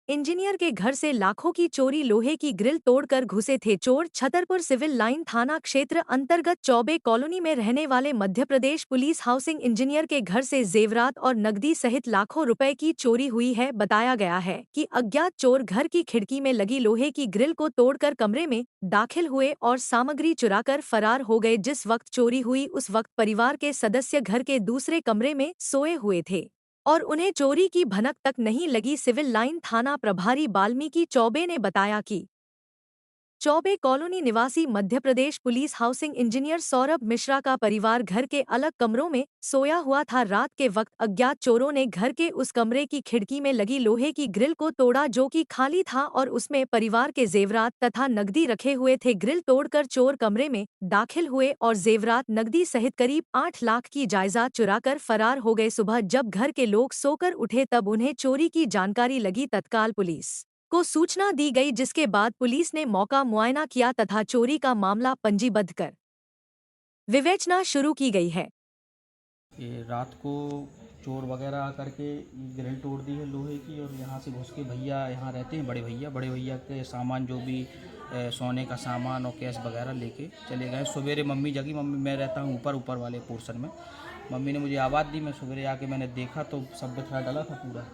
Engineer के घर से लाखों की चोरी, लोहे की ग्रिल तोड़कर घुसे थे चोर। छतरपुर सिविल लाइन थाना क्षेत्र अंतर्गत चौबे कॉलोनी में रहने वाले मध्य प्रदेश पुलिस हाउसिंग इंजीनियर के घर से जेवरात और नकदी सहित लाखों रुपए की चोरी हुई है। बताया गया है कि अज्ञात चोर घर की खिड़की में लगी लोहे की ग्रिल को तोड़कर कमरे में दाखिल हुए और सामग्री चुराकर फरार हो गए। जिस वक्त चोरी हुई उस वक्त परिवार के सदस्य घर के दूसरे कमरे में सोए हुए थे और उन्हें चोरी की भनक तक नहीं लगी। सिविल लाइन थाना प्रभारी वाल्मीकि चौबे ने बताया कि चौबे कॉलोनी निवासी Madhya Pradesh police housing engineer Saurabh Mishra का परिवार घर के अलग कमरों में सोया हुआ था। रात के वक्त अज्ञात चोरों ने घर के उस कमरे की खिड़की में लगी लोहे की ग्रिल को तोड़ा जो कि खाली था और उसमें परिवार के जेवरात तथा नकदी रखे हुए थे। ग्रिल तोड़कर चोर कमरे में दाखिल हुए और जेवरात नकदी सहित करीब 8 लाख की जायदाद चुराकर फरार हो गए। सुबह जब घर के लोग सोकर उठे तब उन्हें चोरी की जानकारी लगी। तत्काल पुलिस को सूचना दी गई, जिसके बाद पुलिस ने मौका मुआयना किया तथा चोरी का मामला पंजीबद्ध कर विवेचना शुरू की गई है। ये रात को चोर वगैरह आकर के ग्रिल तोड़ दी है लोहे की और यहाँ से घुस के भैया यहाँ रहते हैं बड़े भैया के सामान जो भी सोने का सामान और कैश वगैरह लेके चले गए। सवेरे मम्मी जगी, मम्मी मैं रहता हूँ ऊपर वाले पोर्शन में, मम्मी ने मुझे आवाज़ दी। मैं सवेरे आके मैंने देखा तो सब बिखरा डला था पूरा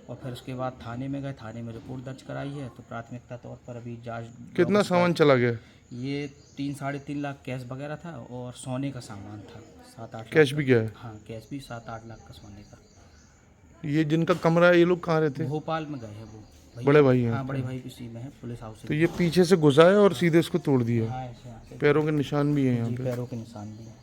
और फिर उसके बाद थाने में गए, थाने में रिपोर्ट दर्ज कराई है। तो प्राथमिकता तौर पर अभी जांच। कितना सामान चला गया? ये 3-3.5 लाख कैश वगैरह था और सोने का सामान था 7-8 कैश लाख भी क्या है? हाँ, कैश भी 7-8 लाख का सोने का। ये जिनका कमरा है ये लोग कहाँ रहते हैं? भोपाल में गए हैं वो बड़े भाई हैं? हाँ, बड़े भाई इसी में है पुलिस हाउस। तो ये पीछे से घुसा है और सीधे इसको तोड़ दिया? हाँ, ऐसे यहाँ से पैरों के निशान भी हैं यहाँ पे? पैरों के निशान भी हैं।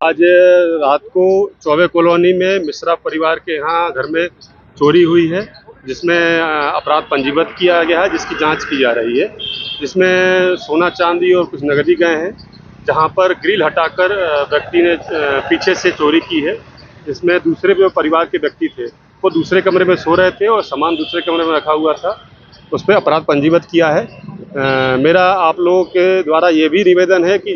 आज रात को चौबे कॉलोनी में मिश्रा परिवार के यहाँ घर में चोरी हुई है, जिसमें अपराध पंजीबद्ध किया गया है, जिसकी जांच की जा रही है। जिसमें सोना चांदी और कुछ नकदी गए हैं, जहां पर ग्रिल हटाकर व्यक्ति ने पीछे से चोरी की है। जिसमें दूसरे जो परिवार के व्यक्ति थे वो दूसरे कमरे में सो रहे थे और सामान दूसरे कमरे में रखा हुआ था, उस पर अपराध पंजीबद्ध किया है। मेरा आप लोगों के द्वारा ये भी निवेदन है कि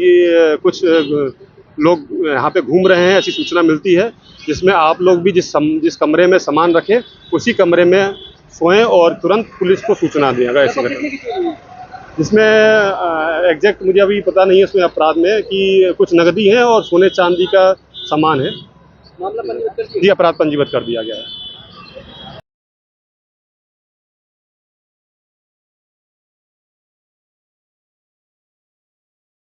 कुछ लोग यहाँ पे घूम रहे हैं, ऐसी सूचना मिलती है, जिसमें आप लोग भी जिस कमरे में सामान रखें उसी कमरे में सोएं और तुरंत पुलिस को सूचना दें अगर ऐसी घटना। जिसमें एग्जैक्ट मुझे अभी पता नहीं है उसमें अपराध में कि कुछ नकदी है और सोने चांदी का सामान है। जी, अपराध पंजीबद्ध कर दिया गया है।